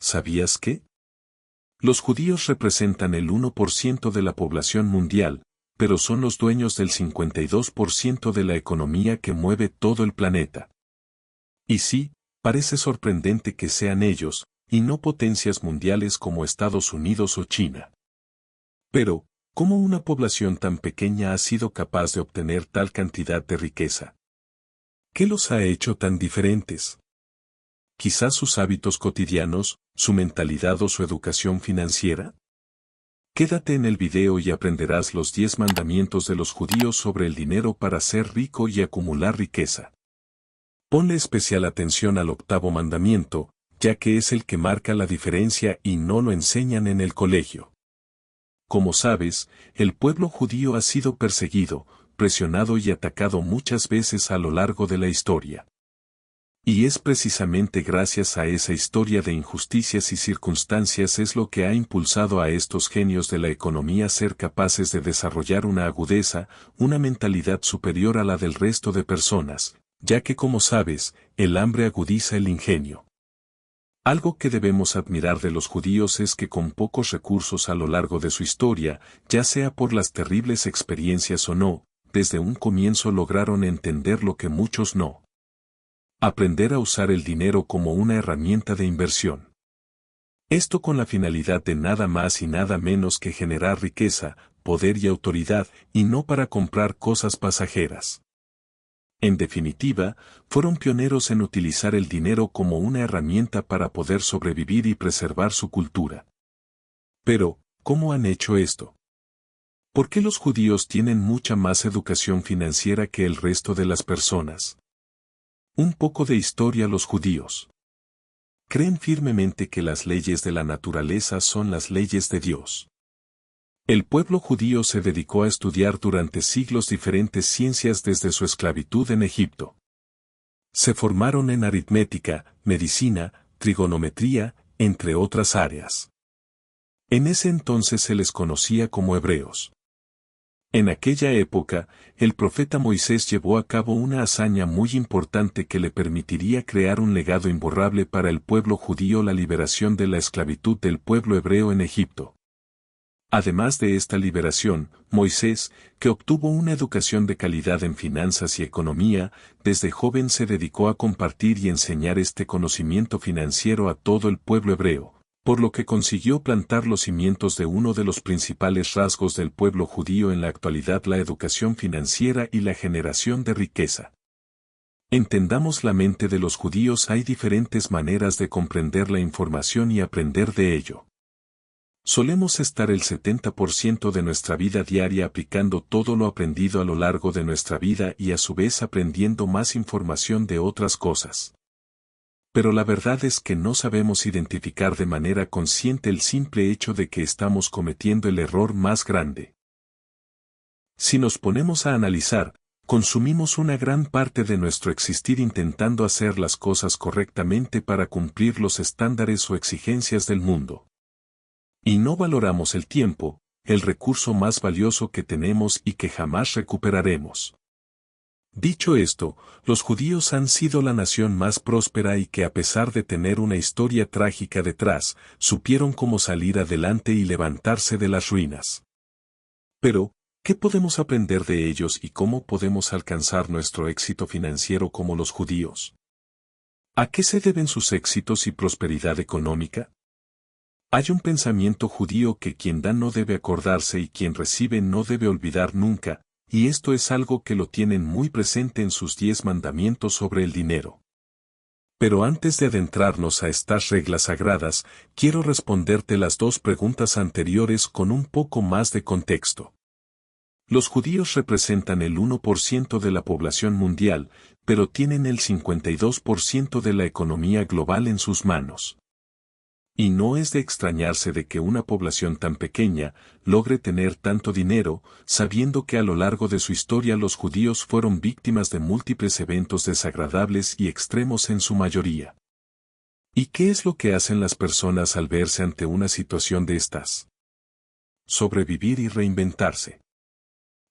¿sabías qué? Los judíos representan el 1% de la población mundial, pero son los dueños del 52% de la economía que mueve todo el planeta. Y sí, parece sorprendente que sean ellos, y no potencias mundiales como Estados Unidos o China. Pero, ¿cómo una población tan pequeña ha sido capaz de obtener tal cantidad de riqueza? ¿Qué los ha hecho tan diferentes? Quizás sus hábitos cotidianos, su mentalidad o su educación financiera. Quédate en el video y aprenderás los 10 mandamientos de los judíos sobre el dinero para ser rico y acumular riqueza. Ponle especial atención al 8º mandamiento, ya que es el que marca la diferencia y no lo enseñan en el colegio. Como sabes, el pueblo judío ha sido perseguido, presionado y atacado muchas veces a lo largo de la historia. Y es precisamente gracias a esa historia de injusticias y circunstancias es lo que ha impulsado a estos genios de la economía a ser capaces de desarrollar una agudeza, una mentalidad superior a la del resto de personas, ya que como sabes, el hambre agudiza el ingenio. Algo que debemos admirar de los judíos es que con pocos recursos a lo largo de su historia, ya sea por las terribles experiencias o no, desde un comienzo lograron entender lo que muchos no. Aprender a usar el dinero como una herramienta de inversión. Esto con la finalidad de nada más y nada menos que generar riqueza, poder y autoridad, y no para comprar cosas pasajeras. En definitiva, fueron pioneros en utilizar el dinero como una herramienta para poder sobrevivir y preservar su cultura. Pero, ¿cómo han hecho esto? ¿Por qué los judíos tienen mucha más educación financiera que el resto de las personas? Un poco de historia. Los judíos creen firmemente que las leyes de la naturaleza son las leyes de Dios. El pueblo judío se dedicó a estudiar durante siglos diferentes ciencias desde su esclavitud en Egipto. Se formaron en aritmética, medicina, trigonometría, entre otras áreas. En ese entonces se les conocía como hebreos. En aquella época, el profeta Moisés llevó a cabo una hazaña muy importante que le permitiría crear un legado imborrable para el pueblo judío: la liberación de la esclavitud del pueblo hebreo en Egipto. Además de esta liberación, Moisés, que obtuvo una educación de calidad en finanzas y economía, desde joven se dedicó a compartir y enseñar este conocimiento financiero a todo el pueblo hebreo, por lo que consiguió plantar los cimientos de uno de los principales rasgos del pueblo judío en la actualidad: la educación financiera y la generación de riqueza. Entendamos la mente de los judíos. Hay diferentes maneras de comprender la información y aprender de ello. Solemos estar el 70% de nuestra vida diaria aplicando todo lo aprendido a lo largo de nuestra vida y a su vez aprendiendo más información de otras cosas. Pero la verdad es que no sabemos identificar de manera consciente el simple hecho de que estamos cometiendo el error más grande. Si nos ponemos a analizar, consumimos una gran parte de nuestro existir intentando hacer las cosas correctamente para cumplir los estándares o exigencias del mundo. Y no valoramos el tiempo, el recurso más valioso que tenemos y que jamás recuperaremos. Dicho esto, los judíos han sido la nación más próspera y que, a pesar de tener una historia trágica detrás, supieron cómo salir adelante y levantarse de las ruinas. Pero, ¿qué podemos aprender de ellos y cómo podemos alcanzar nuestro éxito financiero como los judíos? ¿A qué se deben sus éxitos y prosperidad económica? Hay un pensamiento judío que quien da no debe acordarse y quien recibe no debe olvidar nunca, y esto es algo que lo tienen muy presente en sus 10 mandamientos sobre el dinero. Pero antes de adentrarnos a estas reglas sagradas, quiero responderte las 2 preguntas anteriores con un poco más de contexto. Los judíos representan el 1% de la población mundial, pero tienen el 52% de la economía global en sus manos. Y no es de extrañarse de que una población tan pequeña logre tener tanto dinero, sabiendo que a lo largo de su historia los judíos fueron víctimas de múltiples eventos desagradables y extremos en su mayoría. ¿Y qué es lo que hacen las personas al verse ante una situación de estas? Sobrevivir y reinventarse.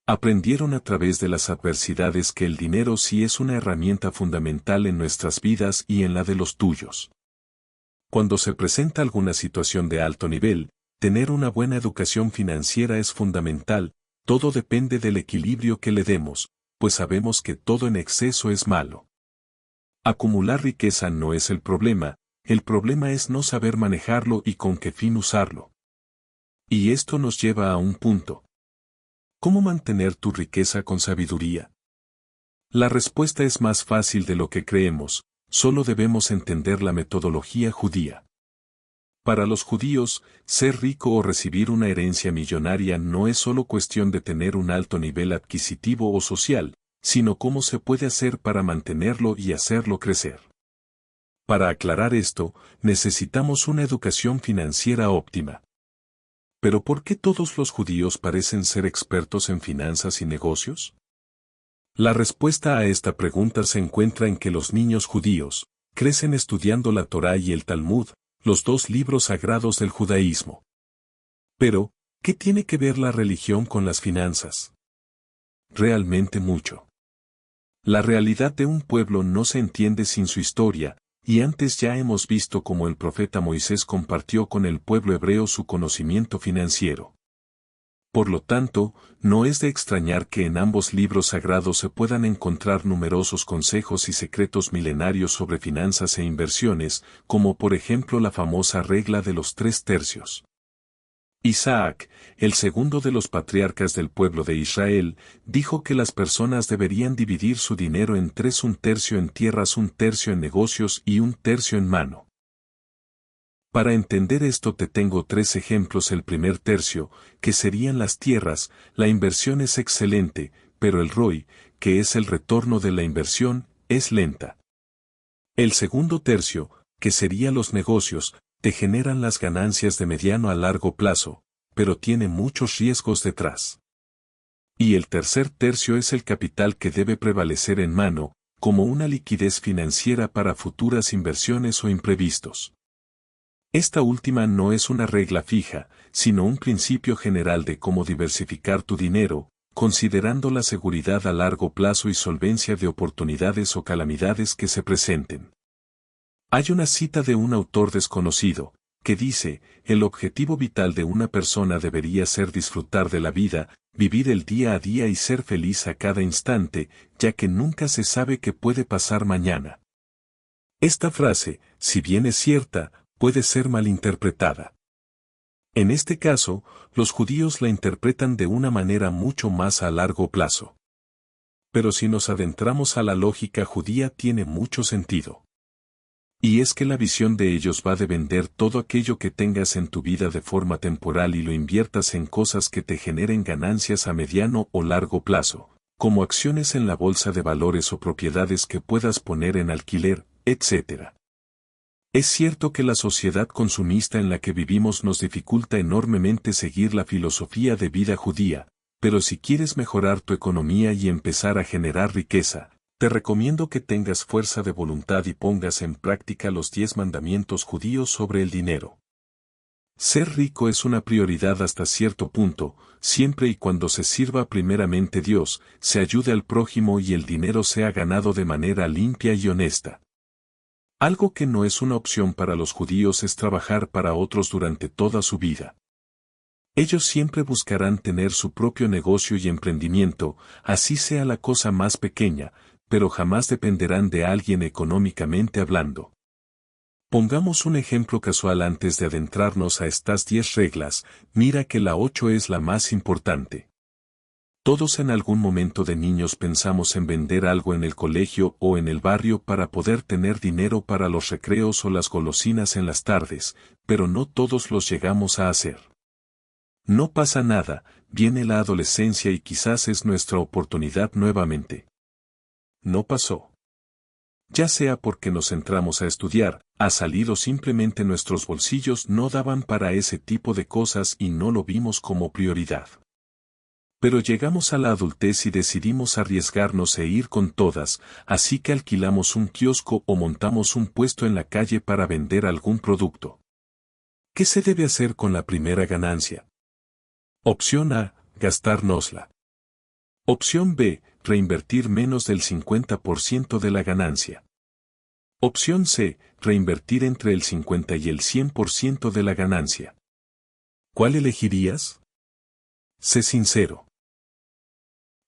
Aprendieron a través de las adversidades que el dinero sí es una herramienta fundamental en nuestras vidas y en la de los tuyos. Cuando se presenta alguna situación de alto nivel, tener una buena educación financiera es fundamental. Todo depende del equilibrio que le demos, pues sabemos que todo en exceso es malo. Acumular riqueza no es el problema es no saber manejarlo y con qué fin usarlo. Y esto nos lleva a un punto. ¿Cómo mantener tu riqueza con sabiduría? La respuesta es más fácil de lo que creemos, solo debemos entender la metodología judía. Para los judíos, ser rico o recibir una herencia millonaria no es solo cuestión de tener un alto nivel adquisitivo o social, sino cómo se puede hacer para mantenerlo y hacerlo crecer. Para aclarar esto, necesitamos una educación financiera óptima. ¿Pero por qué todos los judíos parecen ser expertos en finanzas y negocios? La respuesta a esta pregunta se encuentra en que los niños judíos crecen estudiando la Torá y el Talmud, los dos libros sagrados del judaísmo. Pero, ¿qué tiene que ver la religión con las finanzas? Realmente mucho. La realidad de un pueblo no se entiende sin su historia, y antes ya hemos visto cómo el profeta Moisés compartió con el pueblo hebreo su conocimiento financiero. Por lo tanto, no es de extrañar que en ambos libros sagrados se puedan encontrar numerosos consejos y secretos milenarios sobre finanzas e inversiones, como por ejemplo la famosa regla de los 3/3. Isaac, el segundo de los patriarcas del pueblo de Israel, dijo que las personas deberían dividir su dinero en 3: 1/3 en tierras, 1/3 en negocios y 1/3 en mano. Para entender esto te tengo 3 ejemplos. El primer tercio, que serían las tierras, la inversión es excelente, pero el ROI, que es el retorno de la inversión, es lenta. El segundo tercio, que sería los negocios, te generan las ganancias de mediano a largo plazo, pero tiene muchos riesgos detrás. Y el tercer tercio es el capital que debe prevalecer en mano, como una liquidez financiera para futuras inversiones o imprevistos. Esta última no es una regla fija, sino un principio general de cómo diversificar tu dinero, considerando la seguridad a largo plazo y solvencia de oportunidades o calamidades que se presenten. Hay una cita de un autor desconocido, que dice, el objetivo vital de una persona debería ser disfrutar de la vida, vivir el día a día y ser feliz a cada instante, ya que nunca se sabe qué puede pasar mañana. Esta frase, si bien es cierta, puede ser malinterpretada. En este caso, los judíos la interpretan de una manera mucho más a largo plazo. Pero si nos adentramos a la lógica judía tiene mucho sentido. Y es que la visión de ellos va de vender todo aquello que tengas en tu vida de forma temporal y lo inviertas en cosas que te generen ganancias a mediano o largo plazo, como acciones en la bolsa de valores o propiedades que puedas poner en alquiler, etc. Es cierto que la sociedad consumista en la que vivimos nos dificulta enormemente seguir la filosofía de vida judía, pero si quieres mejorar tu economía y empezar a generar riqueza, te recomiendo que tengas fuerza de voluntad y pongas en práctica los 10 mandamientos judíos sobre el dinero. Ser rico es una prioridad hasta cierto punto, siempre y cuando se sirva primeramente Dios, se ayude al prójimo y el dinero sea ganado de manera limpia y honesta. Algo que no es una opción para los judíos es trabajar para otros durante toda su vida. Ellos siempre buscarán tener su propio negocio y emprendimiento, así sea la cosa más pequeña, pero jamás dependerán de alguien económicamente hablando. Pongamos un ejemplo casual antes de adentrarnos a estas 10 reglas, mira que la 8 es la más importante. Todos en algún momento de niños pensamos en vender algo en el colegio o en el barrio para poder tener dinero para los recreos o las golosinas en las tardes, pero no todos los llegamos a hacer. No pasa nada, viene la adolescencia y quizás es nuestra oportunidad nuevamente. No pasó. Ya sea porque nos entramos a estudiar, a salir o simplemente nuestros bolsillos no daban para ese tipo de cosas y no lo vimos como prioridad. Pero llegamos a la adultez y decidimos arriesgarnos e ir con todas, así que alquilamos un kiosco o montamos un puesto en la calle para vender algún producto. ¿Qué se debe hacer con la primera ganancia? Opción A, gastárnosla. Opción B, reinvertir menos del 50% de la ganancia. Opción C, reinvertir entre el 50 y el 100% de la ganancia. ¿Cuál elegirías? Sé sincero.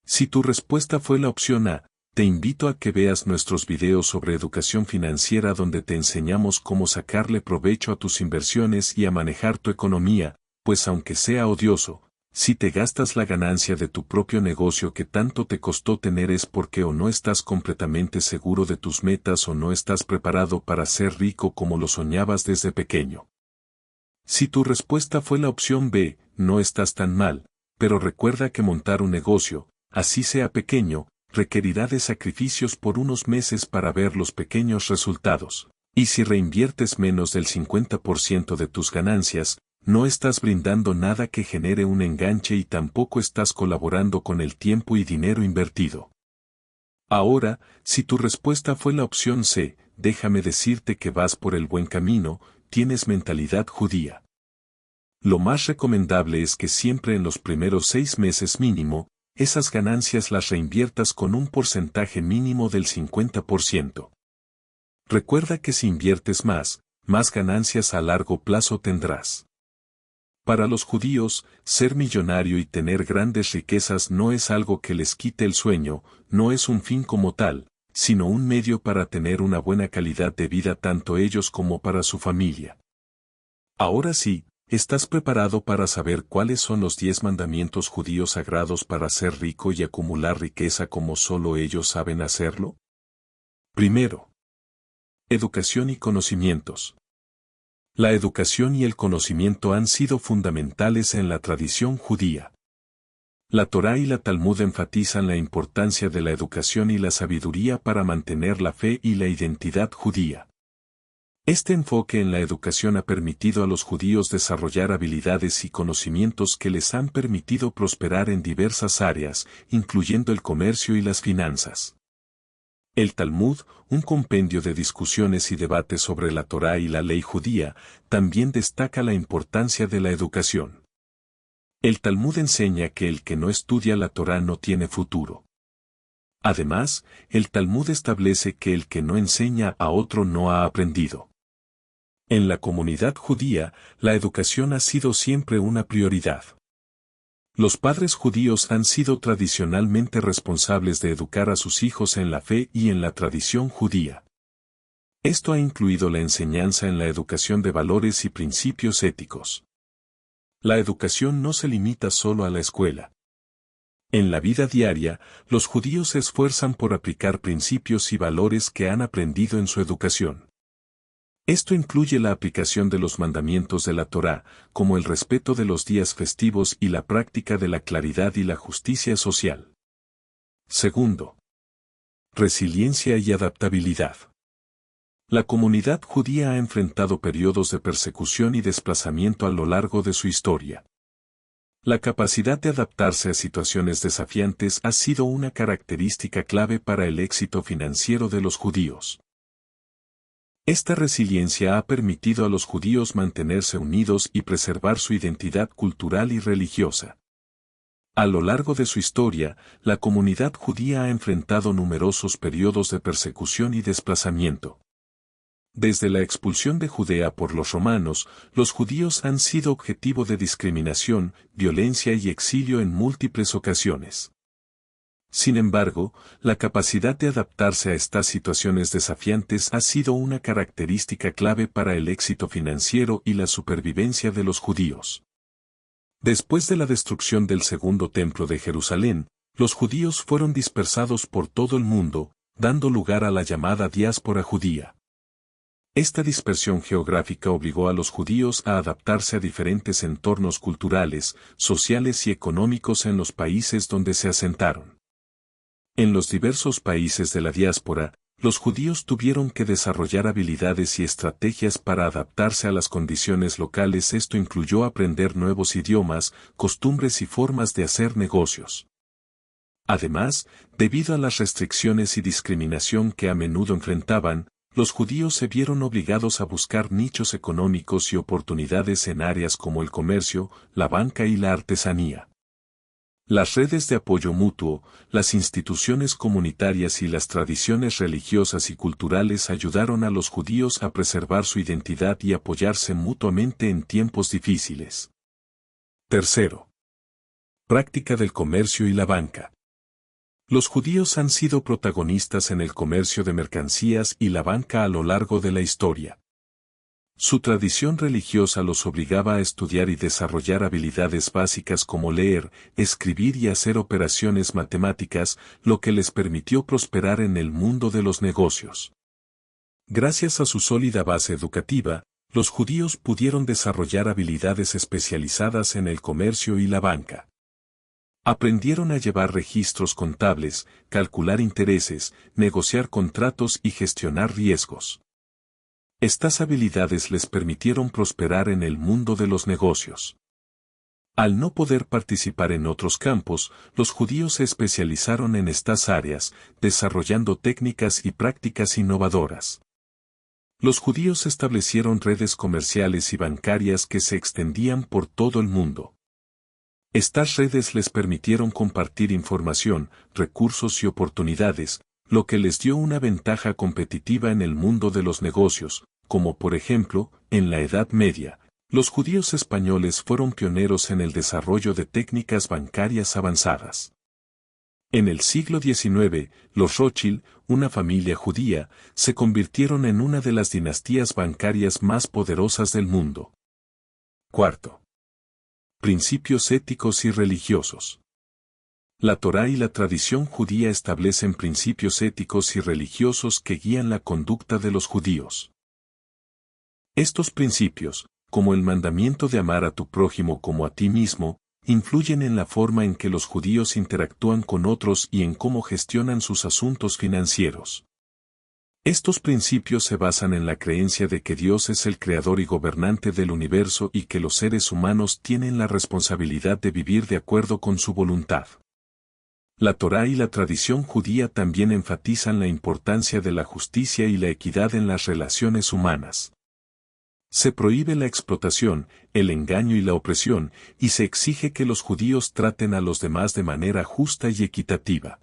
Si tu respuesta fue la opción A, te invito a que veas nuestros videos sobre educación financiera donde te enseñamos cómo sacarle provecho a tus inversiones y a manejar tu economía, pues aunque sea odioso, si te gastas la ganancia de tu propio negocio que tanto te costó tener es porque o no estás completamente seguro de tus metas o no estás preparado para ser rico como lo soñabas desde pequeño. Si tu respuesta fue la opción B, no estás tan mal, pero recuerda que montar un negocio, así sea pequeño, requerirá de sacrificios por unos meses para ver los pequeños resultados, y si reinviertes menos del 50% de tus ganancias, no estás brindando nada que genere un enganche y tampoco estás colaborando con el tiempo y dinero invertido. Ahora, si tu respuesta fue la opción C, déjame decirte que vas por el buen camino, tienes mentalidad judía. Lo más recomendable es que siempre en los primeros 6 meses mínimo, esas ganancias las reinviertas con un porcentaje mínimo del 50%. Recuerda que si inviertes más ganancias a largo plazo tendrás. Para los judíos, ser millonario y tener grandes riquezas no es algo que les quite el sueño, no es un fin como tal, sino un medio para tener una buena calidad de vida tanto ellos como para su familia. Ahora sí, ¿estás preparado para saber cuáles son los 10 mandamientos judíos sagrados para ser rico y acumular riqueza como solo ellos saben hacerlo? Primero, educación y conocimientos. La educación y el conocimiento han sido fundamentales en la tradición judía. La Torá y la Talmud enfatizan la importancia de la educación y la sabiduría para mantener la fe y la identidad judía. Este enfoque en la educación ha permitido a los judíos desarrollar habilidades y conocimientos que les han permitido prosperar en diversas áreas, incluyendo el comercio y las finanzas. El Talmud, un compendio de discusiones y debates sobre la Torá y la ley judía, también destaca la importancia de la educación. El Talmud enseña que el que no estudia la Torá no tiene futuro. Además, el Talmud establece que el que no enseña a otro no ha aprendido. En la comunidad judía, la educación ha sido siempre una prioridad. Los padres judíos han sido tradicionalmente responsables de educar a sus hijos en la fe y en la tradición judía. Esto ha incluido la enseñanza en la educación de valores y principios éticos. La educación no se limita solo a la escuela. En la vida diaria, los judíos se esfuerzan por aplicar principios y valores que han aprendido en su educación. Esto incluye la aplicación de los mandamientos de la Torá, como el respeto de los días festivos y la práctica de la claridad y la justicia social. Segundo, resiliencia y adaptabilidad. La comunidad judía ha enfrentado periodos de persecución y desplazamiento a lo largo de su historia. La capacidad de adaptarse a situaciones desafiantes ha sido una característica clave para el éxito financiero de los judíos. Esta resiliencia ha permitido a los judíos mantenerse unidos y preservar su identidad cultural y religiosa. A lo largo de su historia, la comunidad judía ha enfrentado numerosos periodos de persecución y desplazamiento. Desde la expulsión de Judea por los romanos, los judíos han sido objetivo de discriminación, violencia y exilio en múltiples ocasiones. Sin embargo, la capacidad de adaptarse a estas situaciones desafiantes ha sido una característica clave para el éxito financiero y la supervivencia de los judíos. Después de la destrucción del Segundo Templo de Jerusalén, los judíos fueron dispersados por todo el mundo, dando lugar a la llamada diáspora judía. Esta dispersión geográfica obligó a los judíos a adaptarse a diferentes entornos culturales, sociales y económicos en los países donde se asentaron. En los diversos países de la diáspora, los judíos tuvieron que desarrollar habilidades y estrategias para adaptarse a las condiciones locales. Esto incluyó aprender nuevos idiomas, costumbres y formas de hacer negocios. Además, debido a las restricciones y discriminación que a menudo enfrentaban, los judíos se vieron obligados a buscar nichos económicos y oportunidades en áreas como el comercio, la banca y la artesanía. Las redes de apoyo mutuo, las instituciones comunitarias y las tradiciones religiosas y culturales ayudaron a los judíos a preservar su identidad y apoyarse mutuamente en tiempos difíciles. Tercero. Práctica del comercio y la banca. Los judíos han sido protagonistas en el comercio de mercancías y la banca a lo largo de la historia. Su tradición religiosa los obligaba a estudiar y desarrollar habilidades básicas como leer, escribir y hacer operaciones matemáticas, lo que les permitió prosperar en el mundo de los negocios. Gracias a su sólida base educativa, los judíos pudieron desarrollar habilidades especializadas en el comercio y la banca. Aprendieron a llevar registros contables, calcular intereses, negociar contratos y gestionar riesgos. Estas habilidades les permitieron prosperar en el mundo de los negocios. Al no poder participar en otros campos, los judíos se especializaron en estas áreas, desarrollando técnicas y prácticas innovadoras. Los judíos establecieron redes comerciales y bancarias que se extendían por todo el mundo. Estas redes les permitieron compartir información, recursos y oportunidades, lo que les dio una ventaja competitiva en el mundo de los negocios, como por ejemplo, en la Edad Media, los judíos españoles fueron pioneros en el desarrollo de técnicas bancarias avanzadas. En el siglo XIX, los Rothschild, una familia judía, se convirtieron en una de las dinastías bancarias más poderosas del mundo. Cuarto. Principios éticos y religiosos. La Torá y la tradición judía establecen principios éticos y religiosos que guían la conducta de los judíos. Estos principios, como el mandamiento de amar a tu prójimo como a ti mismo, influyen en la forma en que los judíos interactúan con otros y en cómo gestionan sus asuntos financieros. Estos principios se basan en la creencia de que Dios es el creador y gobernante del universo y que los seres humanos tienen la responsabilidad de vivir de acuerdo con su voluntad. La Torá y la tradición judía también enfatizan la importancia de la justicia y la equidad en las relaciones humanas. Se prohíbe la explotación, el engaño y la opresión, y se exige que los judíos traten a los demás de manera justa y equitativa.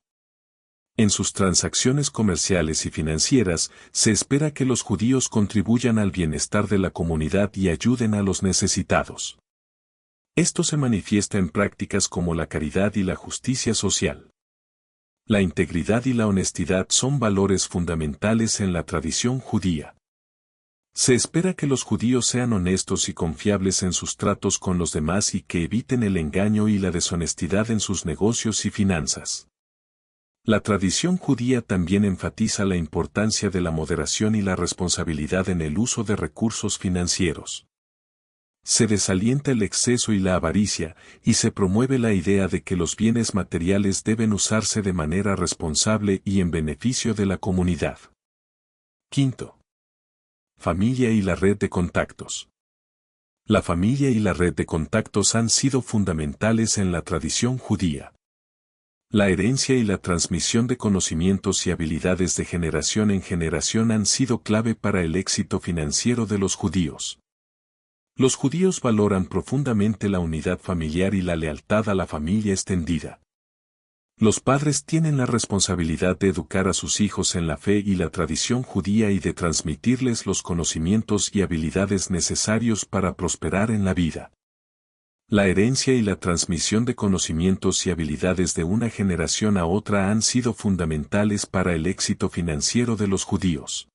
En sus transacciones comerciales y financieras, se espera que los judíos contribuyan al bienestar de la comunidad y ayuden a los necesitados. Esto se manifiesta en prácticas como la caridad y la justicia social. La integridad y la honestidad son valores fundamentales en la tradición judía. Se espera que los judíos sean honestos y confiables en sus tratos con los demás y que eviten el engaño y la deshonestidad en sus negocios y finanzas. La tradición judía también enfatiza la importancia de la moderación y la responsabilidad en el uso de recursos financieros. Se desalienta el exceso y la avaricia, y se promueve la idea de que los bienes materiales deben usarse de manera responsable y en beneficio de la comunidad. Quinto. Familia y la red de contactos. La familia y la red de contactos han sido fundamentales en la tradición judía. La herencia y la transmisión de conocimientos y habilidades de generación en generación han sido clave para el éxito financiero de los judíos. Los judíos valoran profundamente la unidad familiar y la lealtad a la familia extendida. Los padres tienen la responsabilidad de educar a sus hijos en la fe y la tradición judía y de transmitirles los conocimientos y habilidades necesarios para prosperar en la vida. La herencia y la transmisión de conocimientos y habilidades de una generación a otra han sido fundamentales para el éxito financiero de los judíos.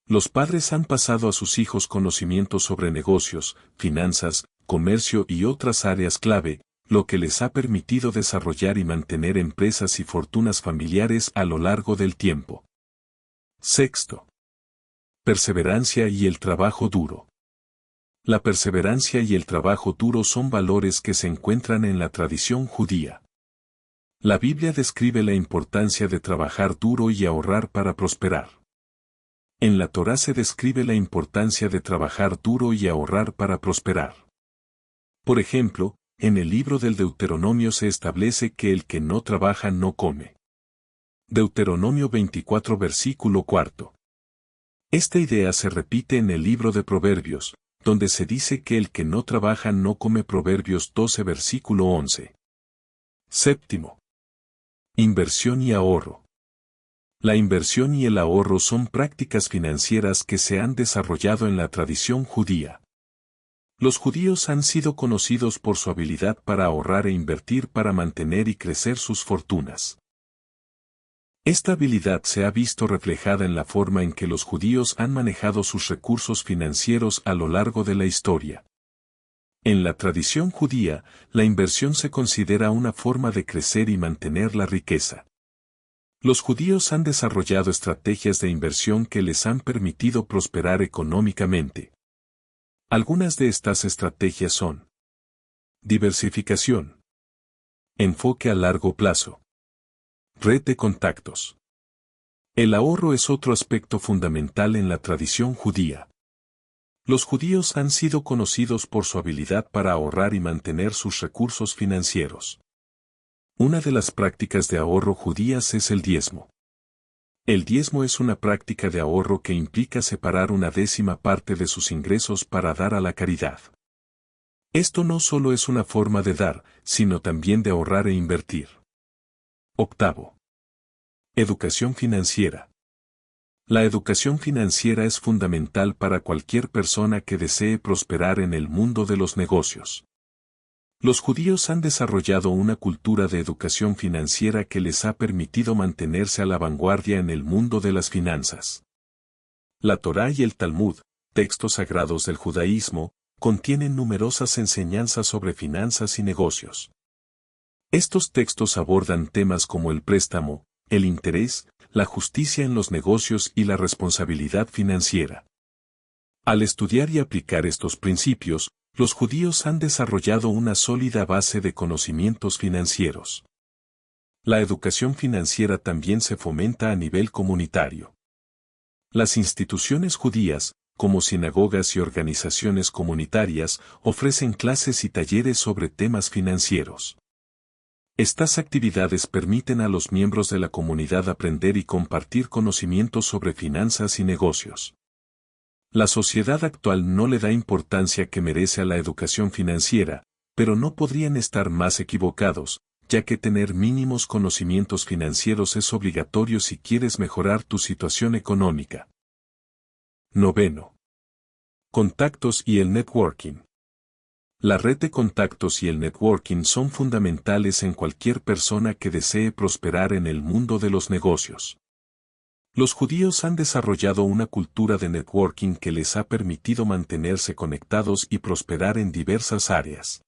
Los padres han pasado a sus hijos conocimientos sobre negocios, finanzas, comercio y otras áreas clave, lo que les ha permitido desarrollar y mantener empresas y fortunas familiares a lo largo del tiempo. Sexto. Perseverancia y el trabajo duro. La perseverancia y el trabajo duro son valores que se encuentran en la tradición judía. La Biblia describe la importancia de trabajar duro y ahorrar para prosperar. En la Torá se describe la importancia de trabajar duro y ahorrar para prosperar. Por ejemplo, en el libro del Deuteronomio se establece que el que no trabaja no come. Deuteronomio 24 versículo 4. Esta idea se repite en el libro de Proverbios, donde se dice que el que no trabaja no come. Proverbios 12 versículo 11. Séptimo. Inversión y ahorro. La inversión y el ahorro son prácticas financieras que se han desarrollado en la tradición judía. Los judíos han sido conocidos por su habilidad para ahorrar e invertir para mantener y crecer sus fortunas. Esta habilidad se ha visto reflejada en la forma en que los judíos han manejado sus recursos financieros a lo largo de la historia. En la tradición judía, la inversión se considera una forma de crecer y mantener la riqueza. Los judíos han desarrollado estrategias de inversión que les han permitido prosperar económicamente. Algunas de estas estrategias son: diversificación, enfoque a largo plazo, red de contactos. El ahorro es otro aspecto fundamental en la tradición judía. Los judíos han sido conocidos por su habilidad para ahorrar y mantener sus recursos financieros. Una de las prácticas de ahorro judías es el diezmo. El diezmo es una práctica de ahorro que implica separar una décima parte de sus ingresos para dar a la caridad. Esto no solo es una forma de dar, sino también de ahorrar e invertir. Octavo. Educación financiera. La educación financiera es fundamental para cualquier persona que desee prosperar en el mundo de los negocios. Los judíos han desarrollado una cultura de educación financiera que les ha permitido mantenerse a la vanguardia en el mundo de las finanzas. La Torá y el Talmud, textos sagrados del judaísmo, contienen numerosas enseñanzas sobre finanzas y negocios. Estos textos abordan temas como el préstamo, el interés, la justicia en los negocios y la responsabilidad financiera. Al estudiar y aplicar estos principios, los judíos han desarrollado una sólida base de conocimientos financieros. La educación financiera también se fomenta a nivel comunitario. Las instituciones judías, como sinagogas y organizaciones comunitarias, ofrecen clases y talleres sobre temas financieros. Estas actividades permiten a los miembros de la comunidad aprender y compartir conocimientos sobre finanzas y negocios. La sociedad actual no le da importancia que merece a la educación financiera, pero no podrían estar más equivocados, ya que tener mínimos conocimientos financieros es obligatorio si quieres mejorar tu situación económica. Noveno. Contactos y el networking. La red de contactos y el networking son fundamentales en cualquier persona que desee prosperar en el mundo de los negocios. Los judíos han desarrollado una cultura de networking que les ha permitido mantenerse conectados y prosperar en diversas áreas.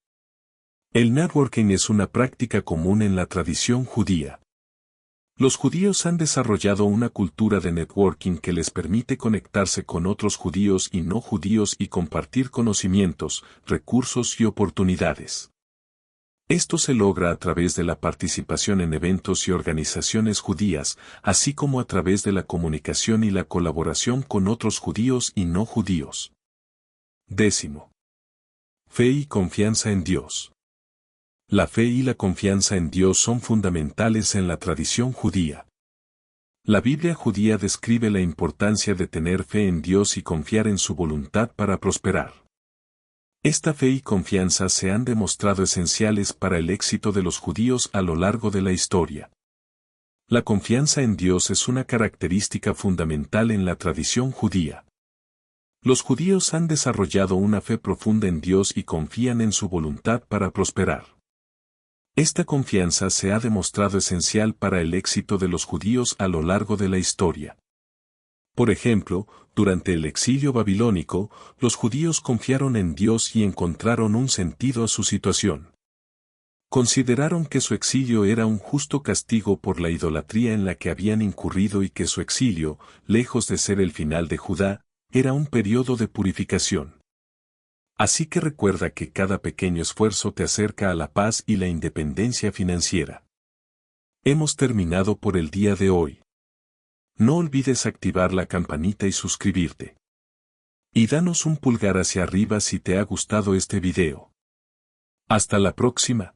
El networking es una práctica común en la tradición judía. Los judíos han desarrollado una cultura de networking que les permite conectarse con otros judíos y no judíos y compartir conocimientos, recursos y oportunidades. Esto se logra a través de la participación en eventos y organizaciones judías, así como a través de la comunicación y la colaboración con otros judíos y no judíos. Décimo. Fe y confianza en Dios. La fe y la confianza en Dios son fundamentales en la tradición judía. La Biblia judía describe la importancia de tener fe en Dios y confiar en su voluntad para prosperar. Esta fe y confianza se han demostrado esenciales para el éxito de los judíos a lo largo de la historia. La confianza en Dios es una característica fundamental en la tradición judía. Los judíos han desarrollado una fe profunda en Dios y confían en su voluntad para prosperar. Esta confianza se ha demostrado esencial para el éxito de los judíos a lo largo de la historia. Por ejemplo, durante el exilio babilónico, los judíos confiaron en Dios y encontraron un sentido a su situación. Consideraron que su exilio era un justo castigo por la idolatría en la que habían incurrido y que su exilio, lejos de ser el final de Judá, era un periodo de purificación. Así que recuerda que cada pequeño esfuerzo te acerca a la paz y la independencia financiera. Hemos terminado por el día de hoy. No olvides activar la campanita y suscribirte. Y danos un pulgar hacia arriba si te ha gustado este video. Hasta la próxima.